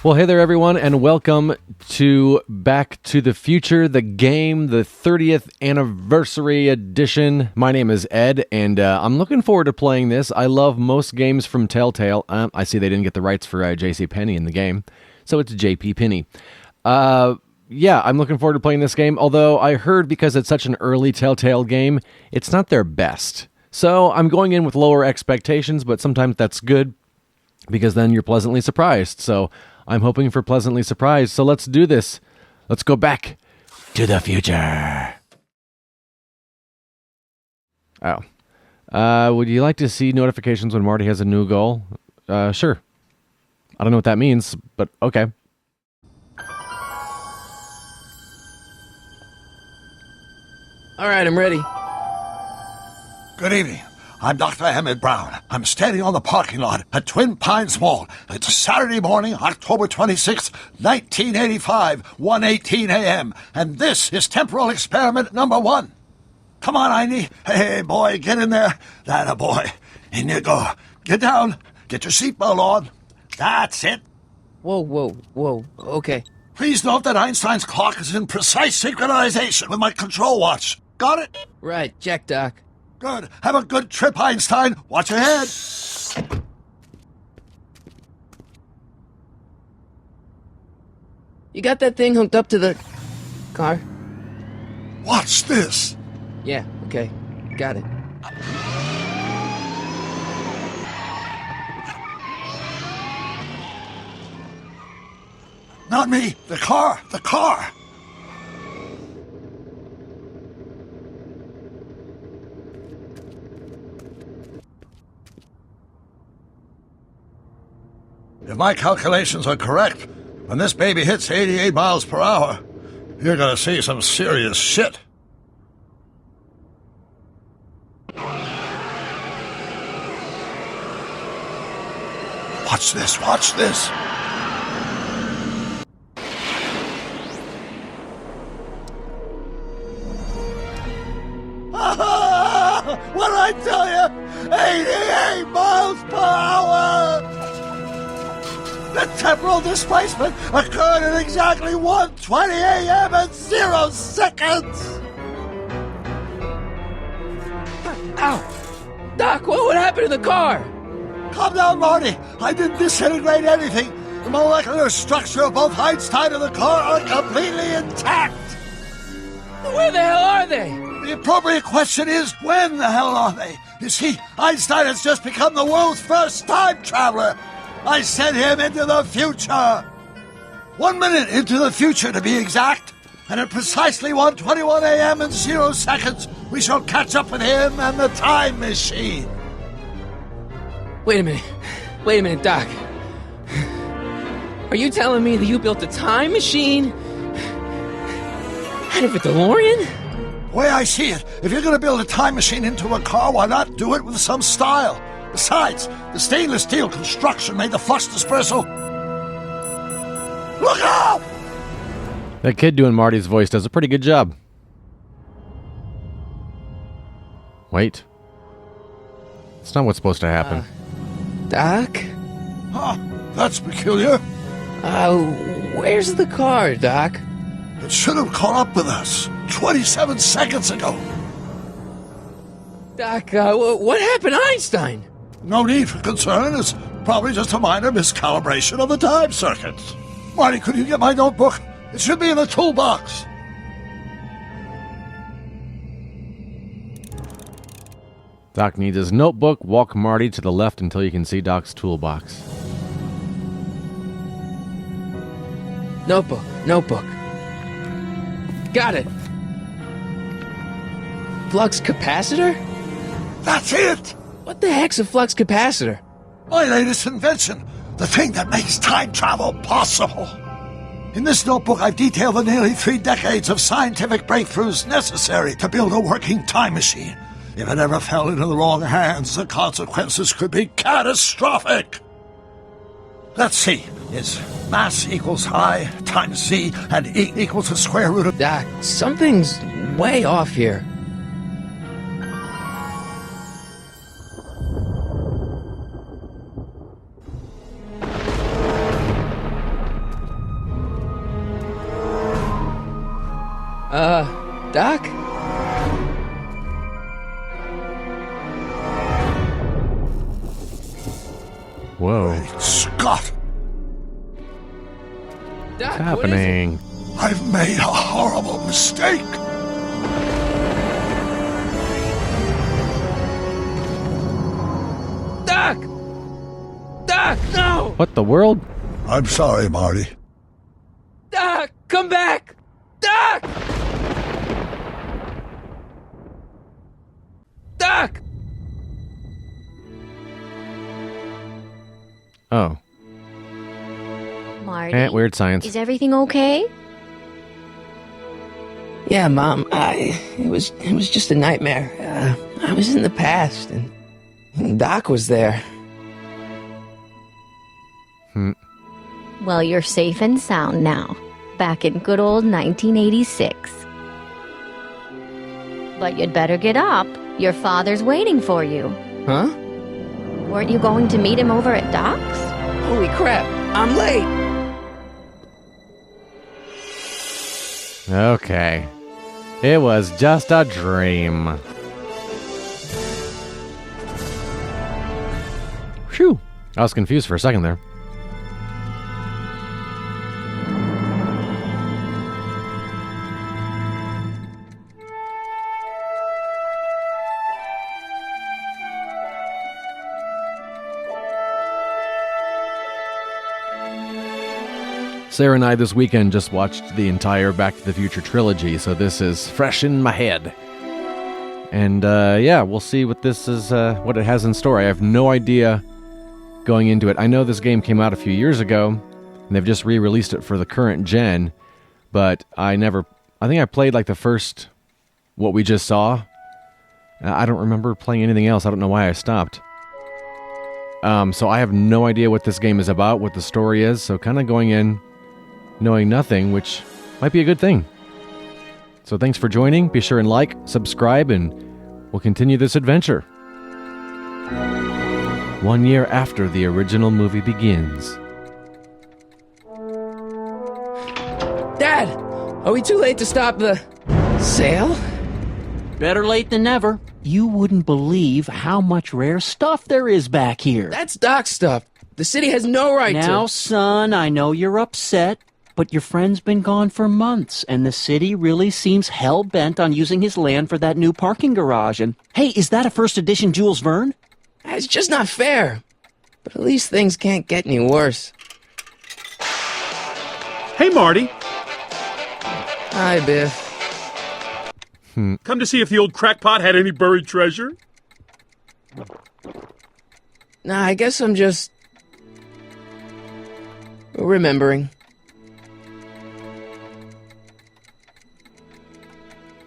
Well, hey there, everyone, and welcome to Back to the Future, the game, the 30th anniversary edition. My name is Ed, and I'm looking forward to playing this. I love most games from Telltale. I see they didn't get the rights for JCPenney in the game, so it's JP Penney. Yeah, I'm looking forward to playing this game, although I heard because it's such an early Telltale game, it's not their best. So I'm going in with lower expectations, but sometimes that's good, because then you're pleasantly surprised. So I'm hoping for pleasantly surprised. So let's do this. Let's go back to the future. Oh. Would you like to see notifications when Marty has a new goal? Sure. I don't know what that means, but okay. All right, I'm ready. Good evening. I'm Dr. Emmett Brown. I'm standing on the parking lot at Twin Pines Mall. It's Saturday morning, October 26th, 1985, 1:18 a.m., and this is Temporal Experiment number 1. Come on, Iney. Hey, boy, get in there. That a boy. In you go. Get down. Get your seatbelt on. That's it. Whoa. Okay. Please note that Einstein's clock is in precise synchronization with my control watch. Got it? Right, check, Doc. Good. Have a good trip, Einstein. Watch your head. You got that thing hooked up to the car? Watch this. Yeah, okay. Got it. Not me. The car. The car. If my calculations are correct, when this baby hits 88 miles per hour, you're gonna see some serious shit. Watch this, watch this. What did I tell you? 88 miles per hour! The temporal displacement occurred at exactly 1:20 a.m. and 0 seconds! Ow! Doc, what happened to the car? Calm down, Marty. I didn't disintegrate anything. The molecular structure of both Einstein and the car are completely intact. Where the hell are they? The appropriate question is, when the hell are they? You see, Einstein has just become the world's first time traveler. I sent him into the future. 1 minute into the future, to be exact. And at precisely 1:21 a.m. and 0 seconds, we shall catch up with him and the time machine. Wait a minute, Doc. Are you telling me that you built a time machine out of a DeLorean? The way I see it, if you're going to build a time machine into a car, why not do it with some style? Besides, the stainless steel construction made the flux dispersal. Look out! That kid doing Marty's voice does a pretty good job. Wait. It's not what's supposed to happen. Doc? Huh, that's peculiar. Where's the car, Doc? It should have caught up with us 27 seconds ago. Doc, what happened to Einstein? No need for concern. It's probably just a minor miscalibration of the time circuits. Marty, could you get my notebook? It should be in the toolbox. Doc needs his notebook. Walk Marty to the left until you can see Doc's toolbox. Notebook. Got it. Flux capacitor? That's it! What the heck's a flux capacitor? My latest invention. The thing that makes time travel possible. In this notebook, I've detailed the nearly 3 decades of scientific breakthroughs necessary to build a working time machine. If it ever fell into the wrong hands, the consequences could be catastrophic. Let's see. Is mass equals I times Z and E equals the square root of... Doc, something's way off here. Doc? Whoa. Great Scott! Doc, What's happening? I've made a horrible mistake! Doc! Doc, no! What the world? I'm sorry, Marty. Doc, come back! Doc! Doc! Oh. Marty, Weird science. is everything okay? Yeah, Mom, it was just a nightmare. I was in the past, and Doc was there. Well, you're safe and sound now. Back in good old 1986. But you'd better get up. Your father's waiting for you. Huh? Weren't you going to meet him over at Doc's? Holy crap, I'm late! Okay. It was just a dream. Phew. I was confused for a second there. Sarah and I this weekend just watched the entire Back to the Future trilogy, so this is fresh in my head. And yeah, we'll see what this is, what it has in store. I have no idea going into it. I know this game came out a few years ago, and they've just re-released it for the current gen, but I think I played like the first, what we just saw. I don't remember playing anything else. I don't know why I stopped. So I have no idea what this game is about, what the story is, so kind of going in knowing nothing, which might be a good thing. So thanks for joining. Be sure and like, subscribe, and we'll continue this adventure. 1 year after the original movie begins. Dad! Are we too late to stop the sale? Better late than never. You wouldn't believe how much rare stuff there is back here. That's Doc's stuff. The city has no right Now, to... son, I know you're upset, but your friend's been gone for months, and the city really seems hell-bent on using his land for that new parking garage. And, hey, is that a first edition Jules Verne? It's just not fair. But at least things can't get any worse. Hey, Marty. Hi, Biff. Come to see if the old crackpot had any buried treasure? Nah, I guess I'm just... remembering.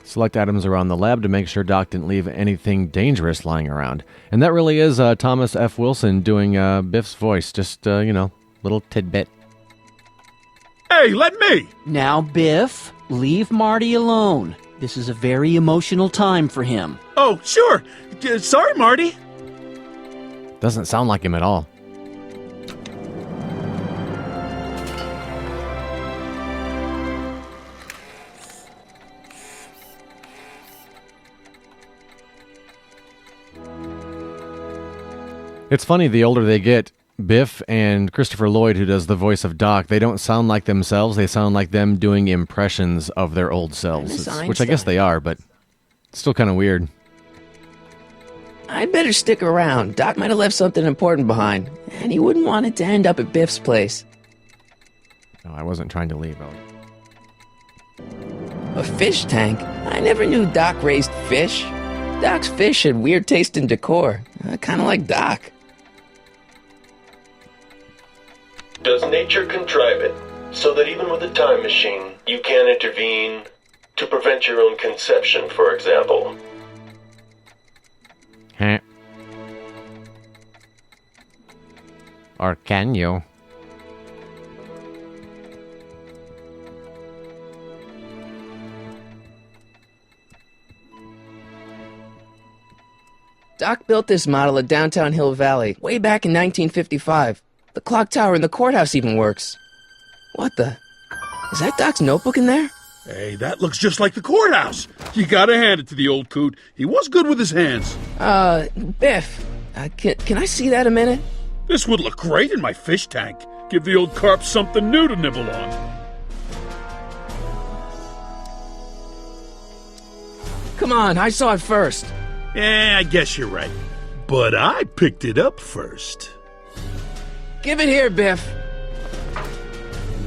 Select items around the lab to make sure Doc didn't leave anything dangerous lying around. And that really is Thomas F. Wilson doing Biff's voice. Just, little tidbit. Hey, let me! Now, Biff, leave Marty alone. This is a very emotional time for him. Oh, sure. Sorry, Marty. Doesn't sound like him at all. It's funny, the older they get, Biff and Christopher Lloyd, who does the voice of Doc, they don't sound like themselves. They sound like them doing impressions of their old selves, which I guess they are, but it's still kind of weird. I'd better stick around. Doc might have left something important behind, and he wouldn't want it to end up at Biff's place. No, I wasn't trying to leave. A fish tank? I never knew Doc raised fish. Doc's fish had weird taste and decor. Kind of like Doc. Does nature contrive it so that even with a time machine, you can intervene to prevent your own conception, for example? Huh? Or can you? Doc built this model at downtown Hill Valley way back in 1955. The clock tower in the courthouse even works. What the? Is that Doc's notebook in there? Hey, that looks just like the courthouse. You gotta hand it to the old coot. He was good with his hands. Biff, can I see that a minute? This would look great in my fish tank. Give the old carp something new to nibble on. Come on, I saw it first. I guess you're right. But I picked it up first. Give it here, Biff.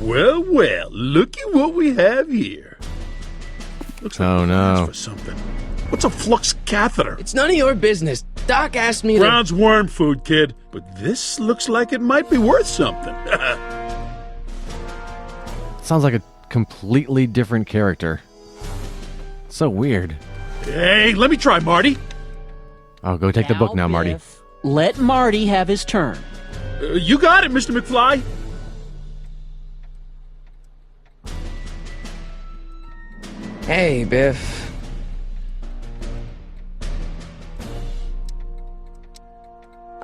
Well, looky what we have here. Looks like no. for something. What's a flux catheter? It's none of your business. Doc asked me to... Brown's worm food, kid. But this looks like it might be worth something. Sounds like a completely different character. So weird. Hey, let me try, Marty. Oh, go take the book now, Marty. Biff, let Marty have his turn. You got it, Mr. McFly. Hey, Biff.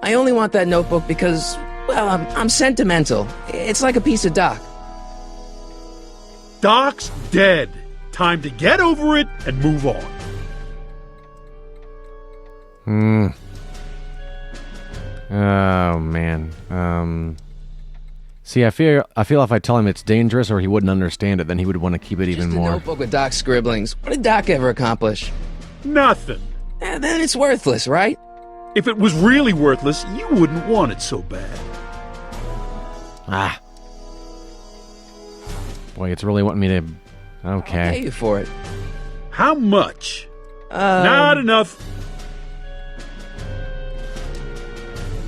I only want that notebook because, well, I'm sentimental. It's like a piece of Doc. Doc's dead. Time to get over it and move on. Oh, man. See, I feel if I tell him it's dangerous or he wouldn't understand it, then he would want to keep it even Just a more. notebook with Doc's scribblings. What did Doc ever accomplish? Nothing. Then it's worthless, right? If it was really worthless, you wouldn't want it so bad. Ah. Boy, it's really wanting me to... I'll Okay. pay you for it. How much? Not enough.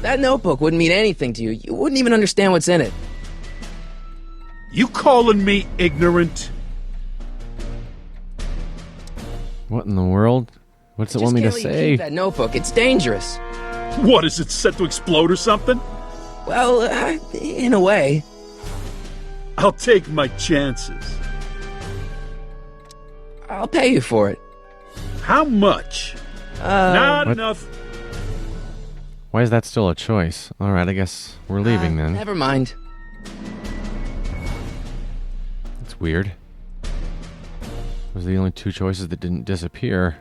That notebook wouldn't mean anything to you. You wouldn't even understand what's in it. You calling me ignorant? What in the world? What's it want me to Just can't let you say? keep that notebook. It's dangerous. What, is it set to explode or something? Well, in a way. I'll take my chances. I'll pay you for it. How much? Not What? enough. Why is that still a choice? Alright, I guess we're leaving then. Never mind. It's weird. Those are the only two choices that didn't disappear.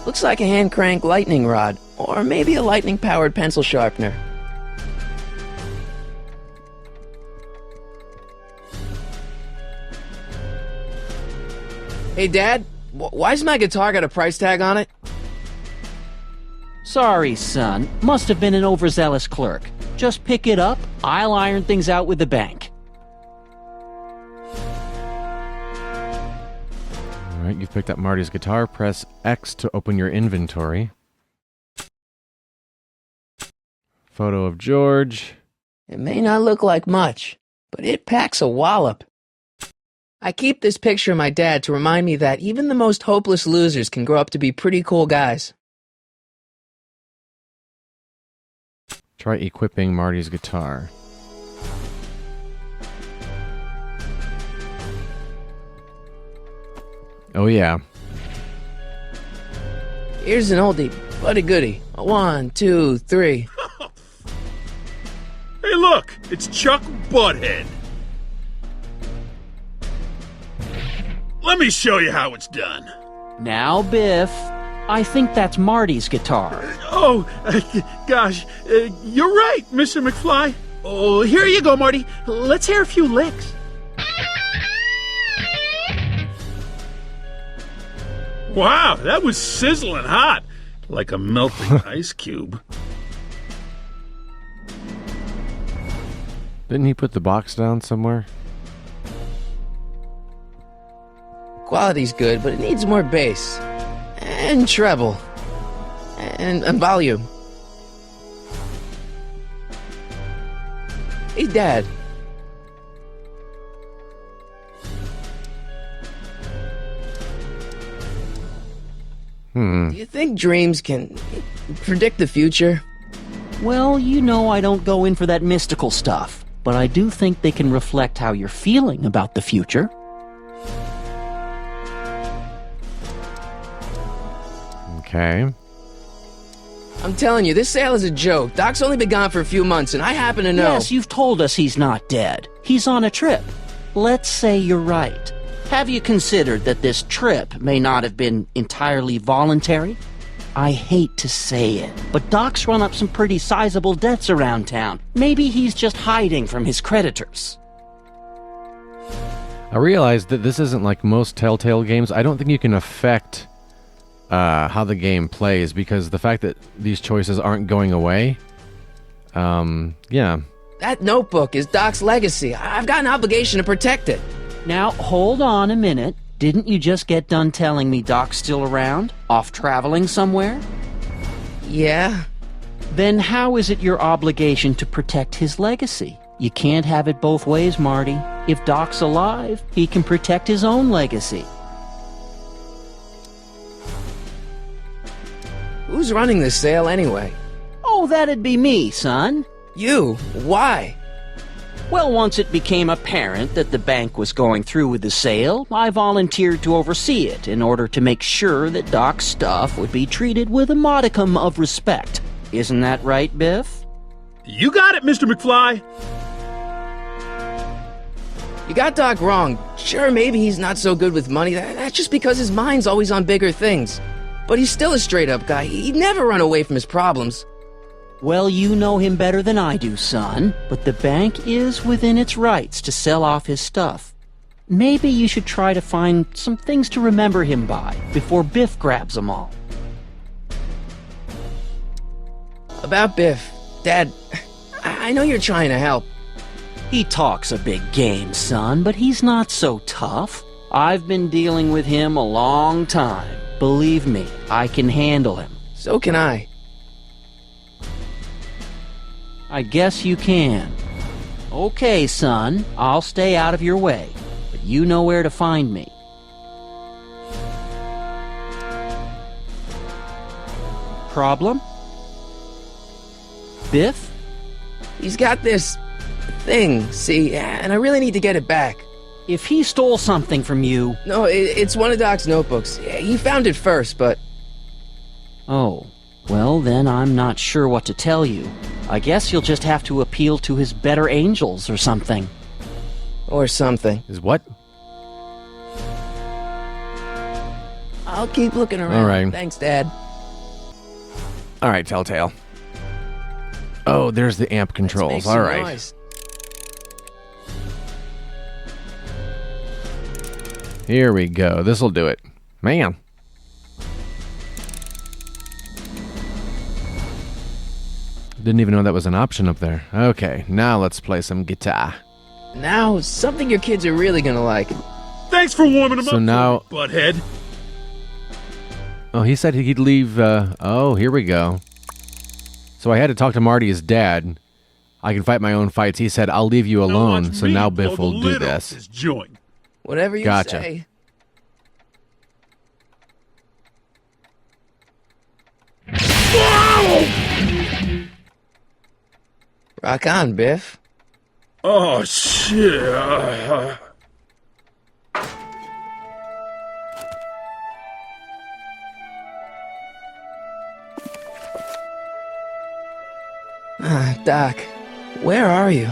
Looks like a hand crank lightning rod, or maybe a lightning powered pencil sharpener. Hey, Dad, why's my guitar got a price tag on it? Sorry, son. Must have been an overzealous clerk. Just pick it up. I'll iron things out with the bank. Alright, you've picked up Marty's guitar. Press X to open your inventory. Photo of George. It may not look like much, but it packs a wallop. I keep this picture of my dad to remind me that even the most hopeless losers can grow up to be pretty cool guys. Try equipping Marty's guitar. Oh yeah. Here's an oldie, but a goodie. 1, 2, 3. Hey, look! It's Chuck Butthead. Let me show you how it's done. Now, Biff, I think that's Marty's guitar. Oh, gosh, you're right, Mr. McFly. Oh, here you go, Marty. Let's hear a few licks. Wow, that was sizzling hot, like a melting ice cube. Didn't he put the box down somewhere? Quality's good, but it needs more bass. And treble. And volume. Hey, Dad. Do you think dreams can predict the future? Well, you know I don't go in for that mystical stuff, but I do think they can reflect how you're feeling about the future. Okay. I'm telling you, this sale is a joke. Doc's only been gone for a few months, and I happen to know. Yes, you've told us he's not dead. He's on a trip. Let's say you're right. Have you considered that this trip may not have been entirely voluntary? I hate to say it, but Doc's run up some pretty sizable debts around town. Maybe he's just hiding from his creditors. I realized that this isn't like most Telltale games. I don't think you can affect how the game plays, because the fact that these choices aren't going away, yeah. That notebook is Doc's legacy. I've got an obligation to protect it. Now, hold on a minute. Didn't you just get done telling me Doc's still around? Off traveling somewhere? Yeah? Then how is it your obligation to protect his legacy? You can't have it both ways, Marty. If Doc's alive, he can protect his own legacy. Who's running this sale anyway? Oh, that'd be me, son. You? Why? Well, once it became apparent that the bank was going through with the sale, I volunteered to oversee it in order to make sure that Doc's stuff would be treated with a modicum of respect. Isn't that right, Biff? You got it, Mr. McFly. You got Doc wrong. Sure, maybe he's not so good with money. That's just because his mind's always on bigger things. But he's still a straight-up guy. He'd never run away from his problems. Well, you know him better than I do, son, but the bank is within its rights to sell off his stuff. Maybe you should try to find some things to remember him by before Biff grabs them all. About Biff, Dad, I know you're trying to help. He talks a big game, son, but he's not so tough. I've been dealing with him a long time. Believe me, I can handle him. So can I. I guess you can. Okay, son, I'll stay out of your way, but you know where to find me. Problem? Biff? He's got this thing, see, and I really need to get it back. If he stole something from you... No, it's one of Doc's notebooks. He found it first, but... Oh, well then I'm not sure what to tell you. I guess you'll just have to appeal to his better angels or something. Or something. Is what? I'll keep looking around. All right. Thanks, Dad. All right, Telltale. Oh, there's the amp controls. All right. Noise. Here we go. This'll do it. Man. Didn't even know that was an option up there. Okay, now let's play some guitar. Now, something your kids are really gonna like. Thanks for warming them So up, now- for me, butthead. Oh, he said he'd leave, oh, here we go. So I had to talk to Marty, his dad. I can fight my own fights. He said, I'll leave you alone, watch so me now blow Biff the will do lid off this. this joint. Whatever you Gotcha. say. Rock on, Biff. Oh, shit. Doc, where are you?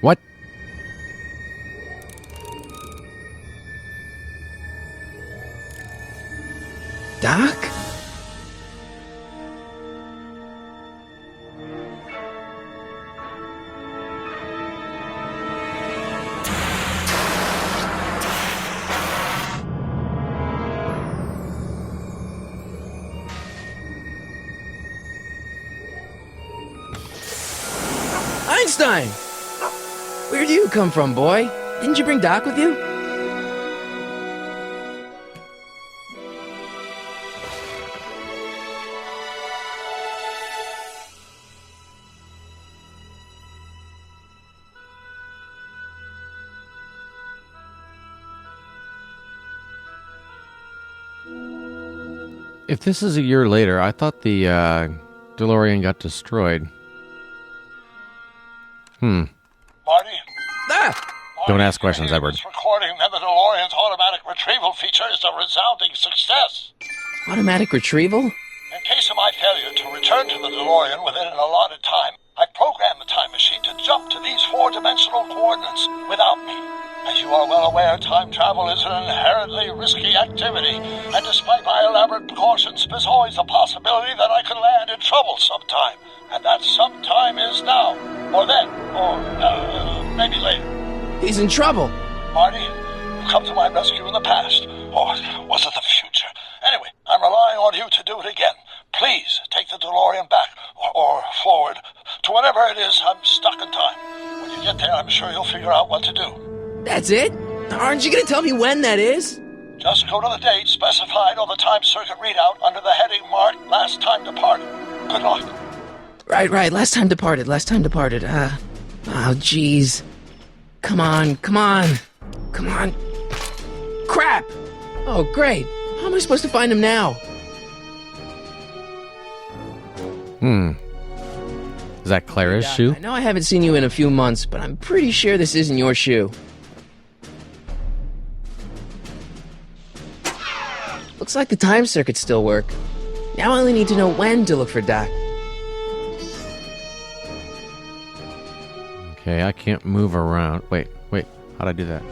What? Doc? Einstein! Where'd you come from, boy? Didn't you bring Doc with you? If this is a year later, I thought the DeLorean got destroyed. Marty? Don't ask questions, Edward. This recording that the DeLorean's automatic retrieval feature is a resounding success. Automatic retrieval? In case of my failure to return to the DeLorean within an allotted time, I programmed the time machine to jump to these four-dimensional coordinates without me. As you are well aware, time travel is an inherently risky activity, and despite my elaborate precautions, there's always a possibility that I could land in trouble sometime. And that sometime is now, or then, or maybe later. He's in trouble. Marty, you've come to my rescue in the past, or was it the future? Anyway, I'm relying on you to do it again. Please take the DeLorean back, or forward, to whenever it is I'm stuck in time. When you get there, I'm sure you'll figure out what to do. That's it? Aren't you going to tell me when that is? Just go to the date specified on the time circuit readout under the heading marked Last Time Departed. Good luck. Right. Last time departed. Oh, jeez. Come on. Crap! Oh, great. How am I supposed to find him now? Is that Clara's shoe? I know I haven't seen you in a few months, but I'm pretty sure this isn't your shoe. Looks like the time circuits still work. Now I only need to know when to look for Doc. Okay, I can't move around. Wait. How'd I do that?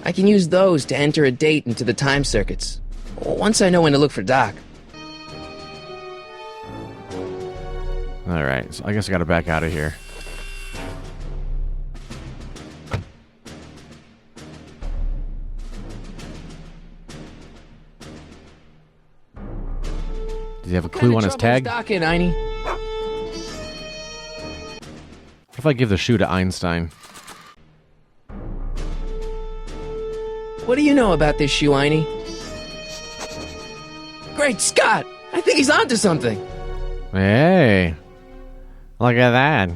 I can use those to enter a date into the time circuits. Once I know when to look for Doc. Alright, so I guess I gotta back out of here. Does he have a clue on his tag? Doc in, Einie? What if I give the shoe to Einstein? What do you know about this shoe, Einie? Great Scott! I think he's onto something! Hey! Look at that.